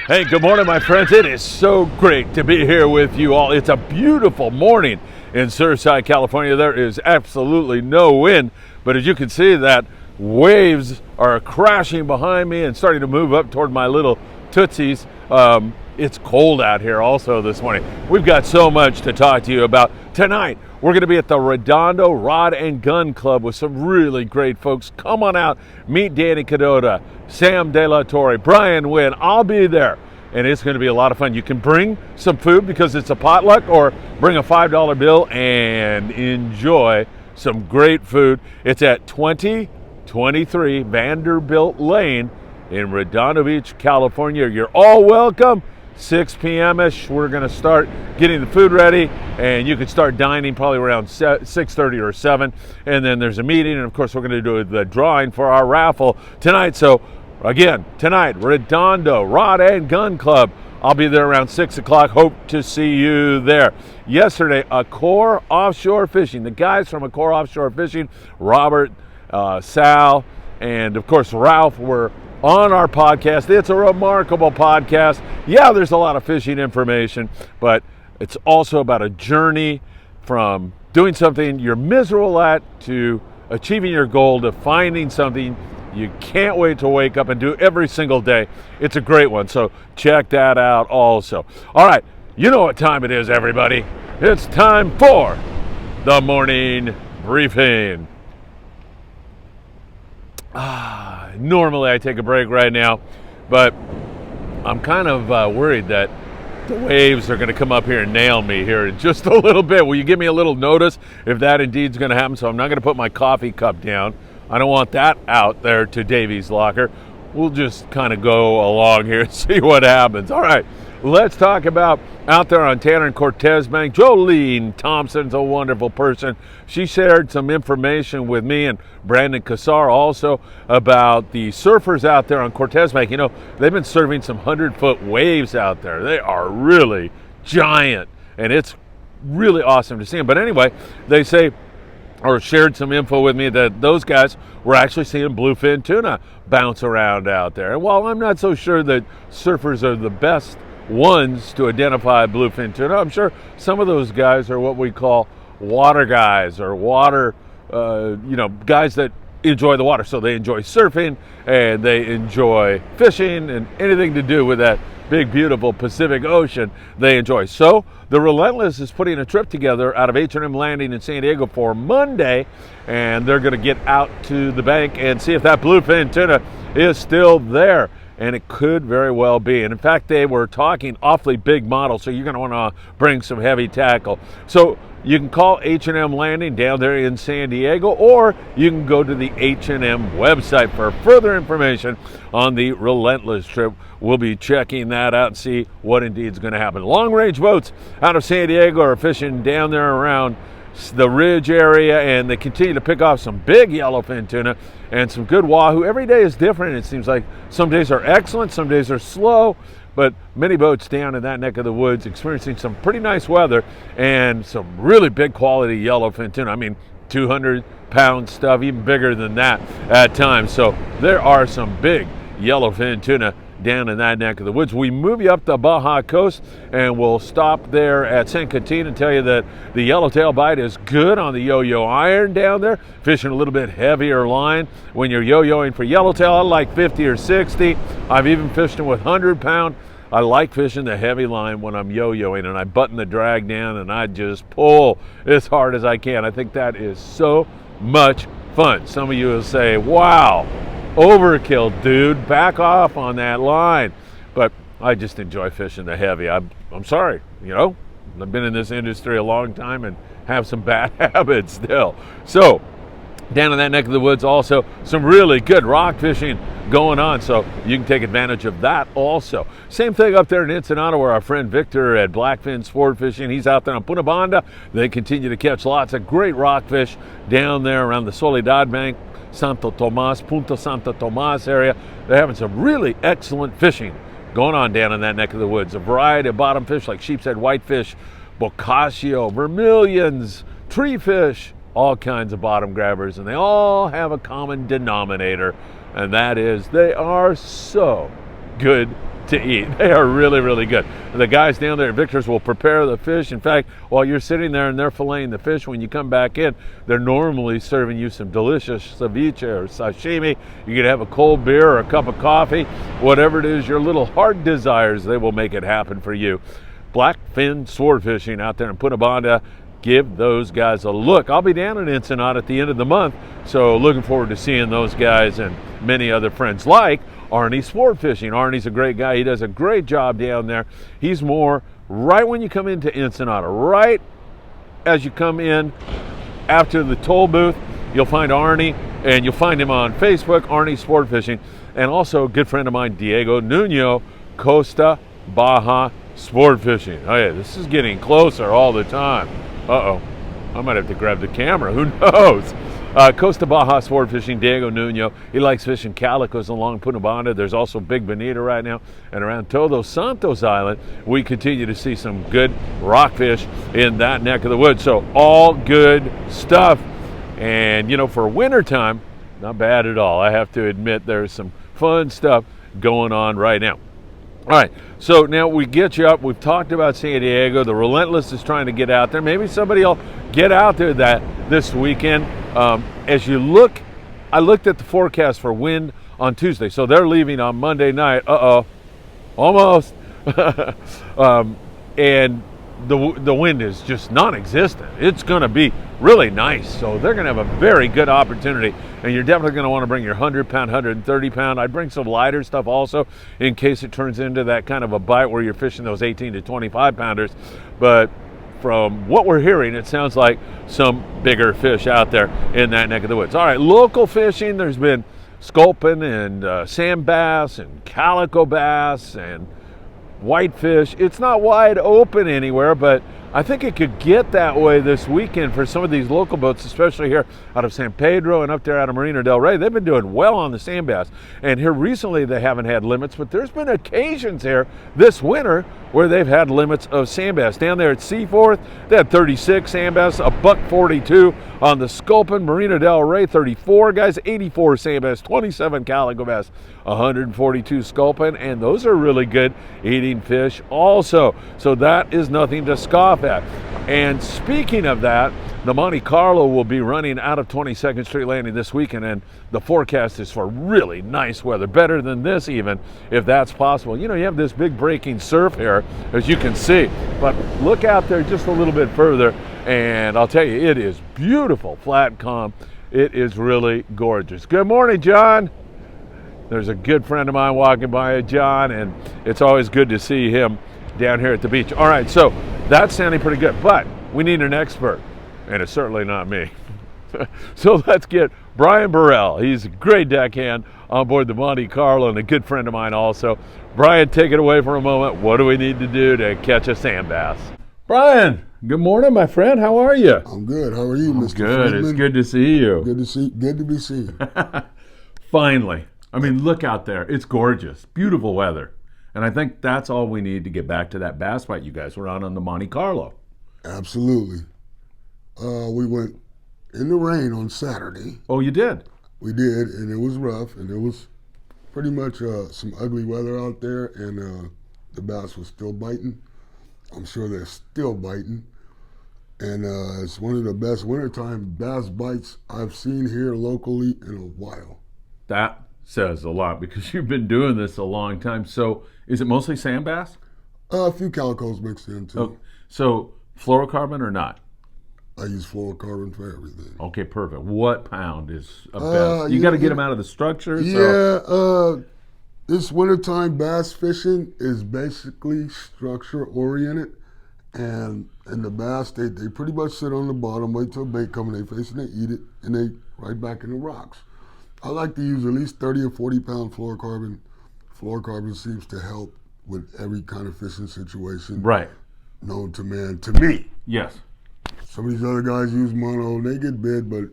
Hey, good morning, my friends. It is so great to be here with you all. It's a beautiful morning in Surfside, California. There is absolutely no wind, but as you can see, that waves are crashing behind me and starting to move up toward my little tootsies. It's cold out here also this morning. We've got so much to talk to you about. Tonight, we're going to be at the Redondo Rod and Gun Club with some really great folks. Come on out, meet Danny Cadota, Sam De La Torre, Brian Wynn. I'll be there, and it's going to be a lot of fun. You can bring some food because it's a potluck, or bring a $5 bill and enjoy some great food. It's at 2023 Vanderbilt Lane in Redondo Beach, California. You're all welcome. 6 p.m.-ish, we're going to start getting the food ready, and you can start dining probably around 6:30 or 7, and then there's a meeting, and of course we're going to do the drawing for our raffle tonight. So again, tonight, Redondo Rod and Gun Club. I'll be there around 6 o'clock. Hope to see you there. Yesterday, Accor Offshore Fishing, the guys from Accor Offshore Fishing, Robert, Sal, and of course Ralph, were on our podcast. It's a remarkable podcast. Yeah, there's a lot of fishing information, but it's also about a journey from doing something you're miserable at to achieving your goal to finding something you can't wait to wake up and do every single day. It's a great one, so check that out also. All right, you know what time it is, everybody. It's time for the morning briefing. Normally I take a break right now, but I'm kind of worried that the waves are going to come up here and nail me here in just a little bit. Will you give me a little notice if that indeed is going to happen? So I'm not going to put my coffee cup down. I don't want that out there to Davy's locker. We'll just kind of go along here and see what happens. All right, let's talk about out there on Tanner and Cortez Bank. Jolene Thompson's a wonderful person. She shared some information with me and Brandon Cassar also about the surfers out there on Cortez Bank. You know, they've been surfing some 100-foot waves out there. They are really giant, and it's really awesome to see them. But anyway, they say, or shared some info with me, that those guys were actually seeing bluefin tuna bounce around out there. And while I'm not so sure that surfers are the best ones to identify bluefin tuna, I'm sure some of those guys are what we call water guys, or water, guys that enjoy the water. So they enjoy surfing and they enjoy fishing and anything to do with that big, beautiful Pacific Ocean they enjoy. So the Relentless is putting a trip together out of H&M Landing in San Diego for Monday, and they're going to get out to the bank and see if that bluefin tuna is still there. And it could very well be. And in fact, they were talking awfully big models, so you're going to want to bring some heavy tackle. So you can call H&M Landing down there in San Diego, or you can go to the H&M website for further information on the Relentless trip. We'll be checking that out and see what indeed is going to happen. Long-range boats out of San Diego are fishing down there around the Ridge area, and they continue to pick off some big yellowfin tuna and some good wahoo. Every day is different. It seems like some days are excellent, some days are slow, but many boats down in that neck of the woods experiencing some pretty nice weather and some really big quality yellowfin tuna. I mean, 200-pound stuff, even bigger than that at times. So there are some big yellowfin tuna down in that neck of the woods. We move you up the Baja Coast, and we'll stop there at San Quintin and tell you that the yellowtail bite is good on the yo-yo iron down there. Fishing a little bit heavier line when you're yo-yoing for yellowtail. I like 50 or 60. I've even fished them with 100-pound. I like fishing the heavy line when I'm yo-yoing, and I button the drag down and I just pull as hard as I can. I think that is so much fun. Some of you will say, wow, overkill, dude, back off on that line. But I just enjoy fishing the heavy. I'm sorry, I've been in this industry a long time and have some bad habits still. So down in that neck of the woods also some really good rock fishing going on, so you can take advantage of that also. Same thing up there in Ensenada, where our friend Victor at Blackfin Sport Fishing, he's out there on Punta Banda. They continue to catch lots of great rockfish down there around the Soledad Bank, Santo Tomas, Punta Santo Tomas area. They're having some really excellent fishing going on down in that neck of the woods. A variety of bottom fish like sheepshead whitefish, bocaccio, vermilions, treefish, all kinds of bottom grabbers, and they all have a common denominator, and that is they are so good to eat. They are really, really good. The guys down there at Victor's will prepare the fish. In fact, while you're sitting there and they're filleting the fish, when you come back in, they're normally serving you some delicious ceviche or sashimi. You can have a cold beer or a cup of coffee, whatever it is your little heart desires, they will make it happen for you. Blackfin Sword Fishing out there in Punta Banda. Give those guys a look. I'll be down in Ensenada at the end of the month, so looking forward to seeing those guys and many other friends like Arnie Sport Fishing. Arnie's a great guy. He does a great job down there. He's more right when you come into Ensenada, right as you come in after the toll booth, you'll find Arnie, and you'll find him on Facebook, Arnie Sport Fishing, and also a good friend of mine, Diego Nuno, Costa Baja Sport Fishing. Oh yeah, this is getting closer all the time. Uh-oh, I might have to grab the camera, who knows? Costa Baja Sport Fishing, Diego Nuno. He likes fishing calicos along Punta Banda. There's also Big Bonita right now. And around Todos Santos Island, we continue to see some good rockfish in that neck of the woods. So all good stuff. And, you know, for wintertime, not bad at all. I have to admit there's some fun stuff going on right now. All right, so now we get you up. We've talked about San Diego. The Relentless is trying to get out there. Maybe somebody will get out there this weekend. As you look, I looked at the forecast for wind on Tuesday. So they're leaving on Monday night. Almost. And the wind is just non-existent. It's going to be really nice. So they're going to have a very good opportunity. And you're definitely going to want to bring your 100-pound, 130-pound. I'd bring some lighter stuff also in case it turns into that kind of a bite where you're fishing those 18 to 25-pounders. But from what we're hearing, it sounds like some bigger fish out there in that neck of the woods. All right, local fishing. There's been sculpin and sand bass and calico bass and whitefish. It's not wide open anywhere, but I think it could get that way this weekend for some of these local boats, especially here out of San Pedro and up there out of Marina del Rey. They've been doing well on the sand bass. And here recently they haven't had limits, but there's been occasions here this winter where they've had limits of sand bass. Down there at Seaforth, they had 36 sand bass, a buck 42 on the Sculpin. Marina del Rey, 34 guys, 84 sand bass, 27 calico bass, 142 Sculpin, and those are really good eating fish also. So that is nothing to scoff at. And speaking of that, the Monte Carlo will be running out of 22nd Street Landing this weekend, and the forecast is for really nice weather, better than this even, if that's possible. You know, you have this big breaking surf here, as you can see, but look out there just a little bit further, and I'll tell you, it is beautiful, flat and calm. It is really gorgeous. Good morning, John. There's a good friend of mine walking by, John, and it's always good to see him down here at the beach. All right, so that's sounding pretty good, but we need an expert, and it's certainly not me. So let's get Brian Burrell. He's a great deckhand on board the Monte Carlo and a good friend of mine also. Brian, take it away for a moment. What do we need to do to catch a sand bass? Brian, good morning, my friend. How are you? I'm good. How are you, Mr. Good. Friedman? It's good to see you. Good to be seen. Finally. I mean, look out there. It's gorgeous. Beautiful weather. And I think that's all we need to get back to that bass bite you guys were on the Monte Carlo. Absolutely. We went in the rain on Saturday. Oh, you did? We did, and it was rough, and it was pretty much some ugly weather out there, and the bass was still biting. I'm sure they're still biting. And it's one of the best wintertime bass bites I've seen here locally in a while. That says a lot because you've been doing this a long time. So is it mostly sand bass? A few calicos mixed in too. Oh, so fluorocarbon or not? I use fluorocarbon for everything. Okay, perfect. What pound is a best? You got to get them out of the structure? Yeah, this wintertime bass fishing is basically structure oriented, and the bass, they pretty much sit on the bottom, wait till bait come, and they fish and they eat it, and they right back in the rocks. I like to use at least 30 or 40 pound fluorocarbon. Fluorocarbon seems to help with every kind of fishing situation. Right. Known to man, to me. Yes. Some of these other guys use mono, and they get bit, but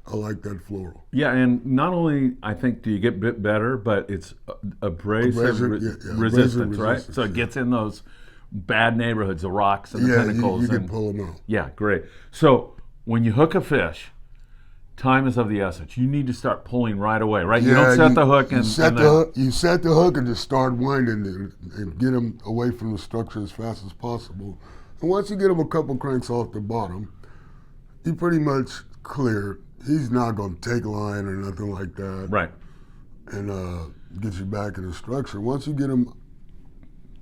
I like that fluoro. Yeah, and not only, I think, do you get bit better, but it's abrasive resistance, right? So it gets in those bad neighborhoods, the rocks and the pinnacles. You can pull them out. Yeah, great. So when you hook a fish, time is of the essence. You need to start pulling right away, right? You don't set the hook and you set the hook and just start winding and get them away from the structure as fast as possible. And once you get him a couple cranks off the bottom, he pretty much clear. He's not going to take line or nothing like that. Right. And get you back in the structure. Once you get him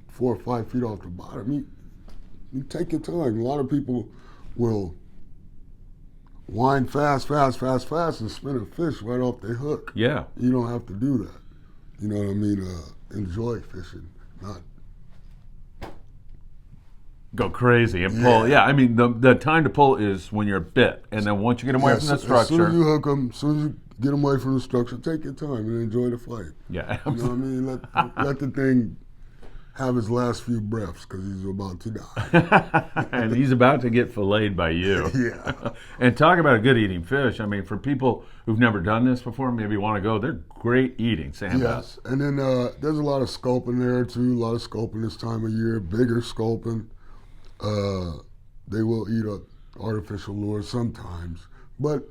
4 or 5 feet off the bottom, you take your time. A lot of people will wind fast, and spin a fish right off their hook. Yeah. You don't have to do that. You know what I mean? Enjoy fishing, not go crazy and pull. Yeah, I mean, the time to pull is when you're bit. And then once you get them away from the structure. As soon as you hook them, as soon as you get them away from the structure, take your time and enjoy the fight. Yeah. You know what I mean? Let the thing have his last few breaths because he's about to die. And he's about to get filleted by you. Yeah. And talk about a good eating fish. I mean, for people who've never done this before, maybe want to go, they're great eating sand bass. Yes. And then there's a lot of sculpin there too, a lot of sculpin this time of year, bigger sculpin. They will eat artificial lures sometimes. But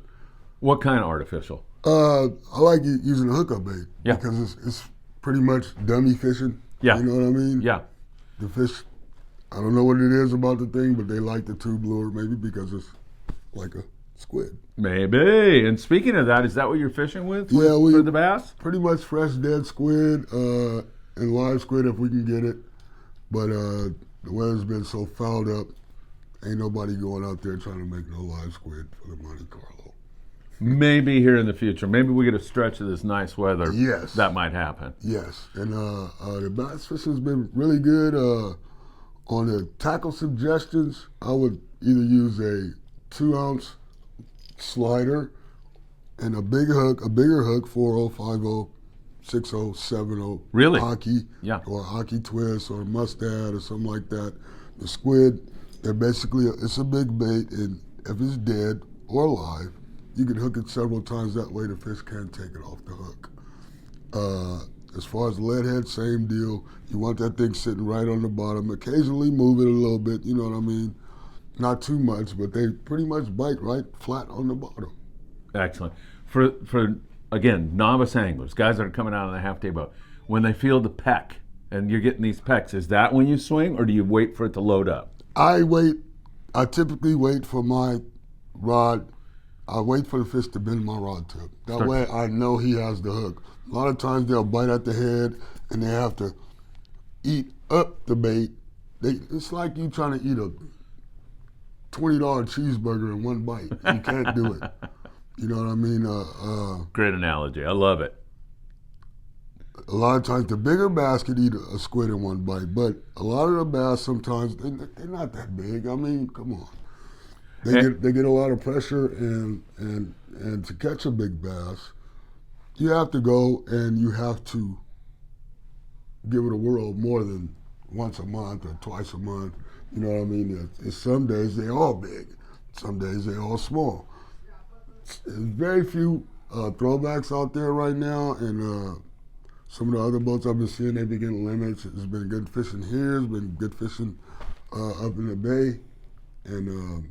what kind of artificial? I like using a hookup bait because it's pretty much dummy fishing. Yeah. You know what I mean? Yeah. The fish, I don't know what it is about the thing, but they like the tube lure, maybe because it's like a squid. Maybe. And speaking of that, is that what you're fishing with for the bass? Pretty much fresh dead squid and live squid if we can get it. But the weather's been so fouled up, ain't nobody going out there trying to make no live squid for the Monte Carlo. Maybe here in the future. Maybe we get a stretch of this nice weather. Yes. That might happen. Yes. And the bass fishing's been really good. On the tackle suggestions, I would either use a 2-ounce slider and a bigger hook, 4-0, 5-0, 6-0, 7-0. Really? Hockey. Yeah. Or a hockey twist or a mustad or something like that. The squid, they're basically, it's a big bait, and if it's dead or alive, you can hook it several times. That way the fish can't take it off the hook. As far as lead head, same deal. You want that thing sitting right on the bottom. Occasionally move it a little bit, you know what I mean? Not too much, but they pretty much bite right flat on the bottom. Excellent. For again, novice anglers, guys that are coming out on a half-day boat, when they feel the peck and you're getting these pecks, is that when you swing or do you wait for it to load up? I typically wait for my rod. I wait for the fish to bend my rod tip. That way I know he has the hook. A lot of times they'll bite at the head and they have to eat up the bait. It's like you trying to eat a $20 cheeseburger in one bite. You can't do it. You know what I mean? Great analogy. I love it. A lot of times the bigger bass could eat a squid in one bite, but a lot of the bass sometimes, they're not that big. I mean, come on. They get a lot of pressure, and to catch a big bass, you have to go and you have to give it a whirl more than once a month or twice a month. You know what I mean? Some days they're all big, some days they're all small. There's very few throwbacks out there right now, and some of the other boats I've been seeing, they've been getting limits. It's been good fishing here, it's been good fishing up in the bay, and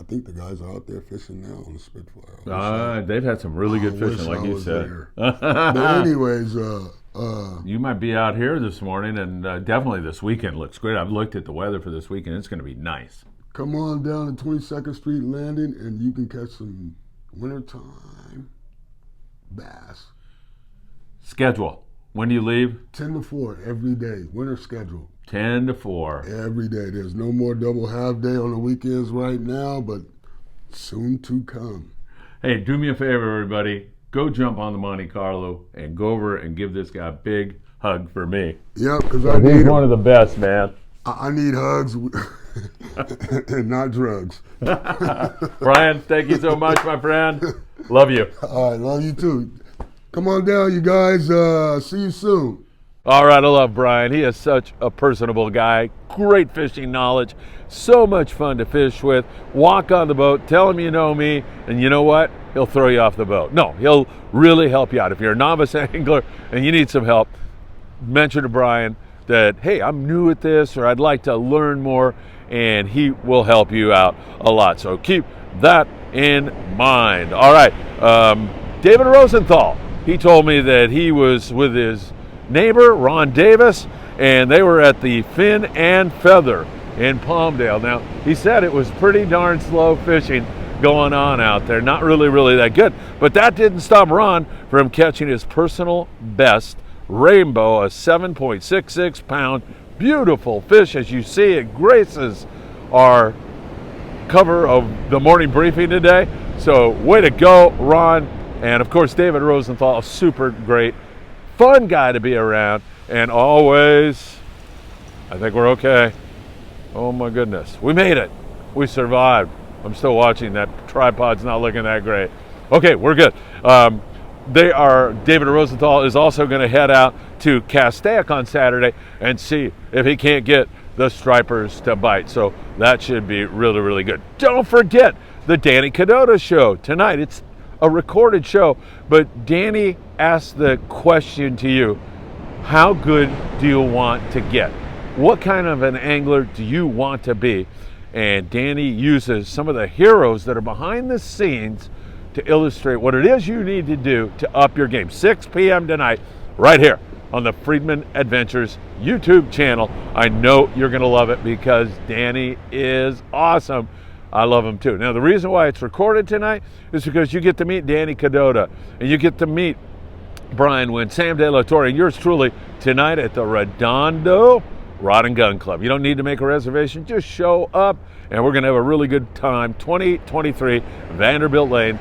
I think the guys are out there fishing now on the Spitfire. They've had some really good fishing, like you said. But anyways, you might be out here this morning, and definitely this weekend looks great. I've looked at the weather for this weekend. It's going to be nice. Come on down to 22nd Street Landing, and you can catch some wintertime bass. Schedule. When do you leave? 10 to 4 every day. Winter schedule. 10 to 4. Every day. There's no more double half day on the weekends right now, but soon to come. Hey, do me a favor, everybody. Go jump on the Monte Carlo and go over and give this guy a big hug for me. Yep, because he's one of the best, man. I need hugs and not drugs. Brian, thank you so much, my friend. Love you. All right, love you too. Come on down, you guys. See you soon. All right, I love Brian. He is such a personable guy. Great fishing knowledge. So much fun to fish with. Walk on the boat, tell him you know me, and you know what? He'll throw you off the boat. No, he'll really help you out. If you're a novice angler and you need some help, mention to Brian that, hey, I'm new at this, or I'd like to learn more, and he will help you out a lot. So keep that in mind. All right, David Rosenthal, he told me that he was with his neighbor, Ron Davis, and they were at the Fin and Feather in Palmdale. Now, he said it was pretty darn slow fishing going on out there. Not really that good. But that didn't stop Ron from catching his personal best rainbow, a 7.66 pound beautiful fish. As you see, it graces our cover of the morning briefing today. So way to go, Ron. And of course, David Rosenthal, a super great, fun guy to be around. And always, I think we're okay. Oh my goodness, we made it. We survived. I'm still watching. That tripod's not looking that great. Okay, we're good. David Rosenthal is also going to head out to Castaic on Saturday and see if he can't get the stripers to bite. So that should be really good. Don't forget the Danny Cadota show tonight. It's a recorded show, but Danny asked the question to you: how good do you want to get? What kind of an angler do you want to be? And Danny uses some of the heroes that are behind the scenes to illustrate what it is you need to do to up your game. 6 p.m. tonight, right here on the Friedman Adventures YouTube channel. I know you're going to love it because Danny is awesome. I love him too. Now, the reason why it's recorded tonight is because you get to meet Danny Cadota, and you get to meet Brian Wynn, Sam De La Torre, and yours truly tonight at the Redondo Rod and Gun Club. You don't need to make a reservation. Just show up, and we're going to have a really good time. 2023 Vanderbilt Lane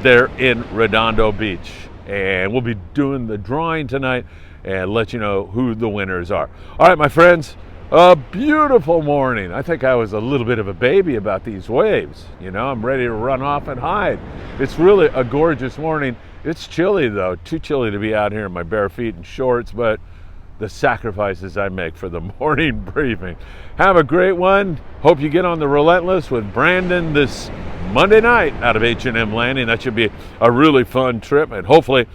there in Redondo Beach. And we'll be doing the drawing tonight and let you know who the winners are. All right, my friends, a beautiful morning. I think I was a little bit of a baby about these waves. You know, I'm ready to run off and hide. It's really a gorgeous morning. It's chilly, though. Too chilly to be out here in my bare feet and shorts, but the sacrifices I make for the morning briefing. Have a great one. Hope you get on the Relentless with Brandon this Monday night out of H&M Landing. That should be a really fun trip, and hopefully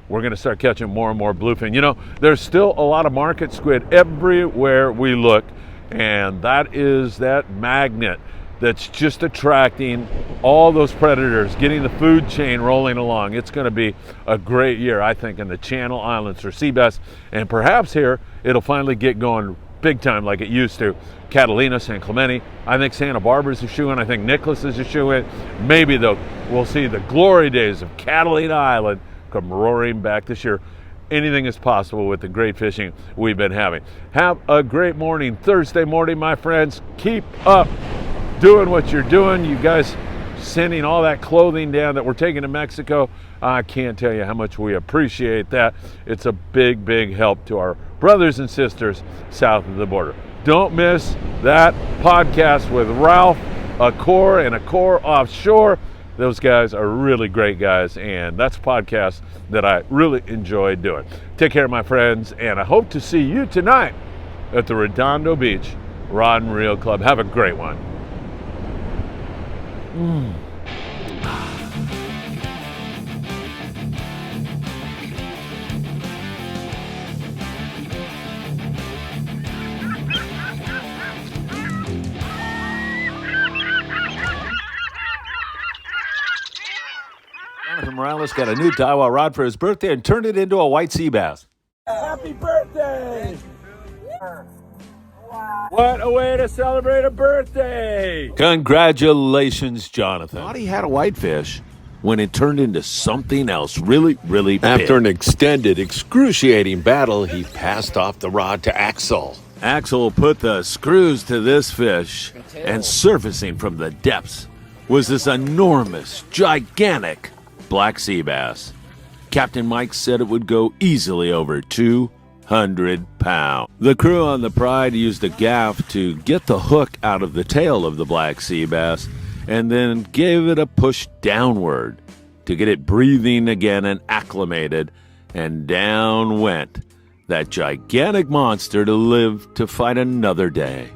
we're going to start catching more and more bluefin. You know, there's still a lot of market squid everywhere we look, and that is that magnet that's just attracting all those predators, getting the food chain rolling along. It's going to be a great year, I think, in the Channel Islands for sea bass, and perhaps here it'll finally get going big time like it used to. Catalina, San Clemente, I think Santa Barbara's a shoe-in. I think Nicholas is a shoe-in. Maybe though we'll see the glory days of Catalina Island come roaring back this year. Anything is possible with the great fishing we've been having. Have a great morning, Thursday morning, my friends. Keep up doing what you're doing. You guys sending all that clothing down that we're taking to Mexico, I can't tell you how much we appreciate that. It's a big help to our brothers and sisters south of the border. Don't miss that podcast with Ralph, Accor, and Accor Offshore. Those guys are really great guys, and that's a podcast that I really enjoy doing. Take care, my friends, and I hope to see you tonight at the Redondo Beach Rod and Reel Club. Have a great one. Jonathan Morales got a new Daiwa rod for his birthday and turned it into a white sea bass. Happy birthday! What a way to celebrate a birthday! Congratulations, Jonathan. Thought he had a whitefish when it turned into something else really big. After an extended, excruciating battle, he passed off the rod to Axel. Axel put the screws to this fish, and surfacing from the depths was this enormous, gigantic black sea bass. Captain Mike said it would go easily over 200 pounds. The crew on the Pride used a gaff to get the hook out of the tail of the black sea bass and then gave it a push downward to get it breathing again and acclimated, and down went that gigantic monster to live to fight another day.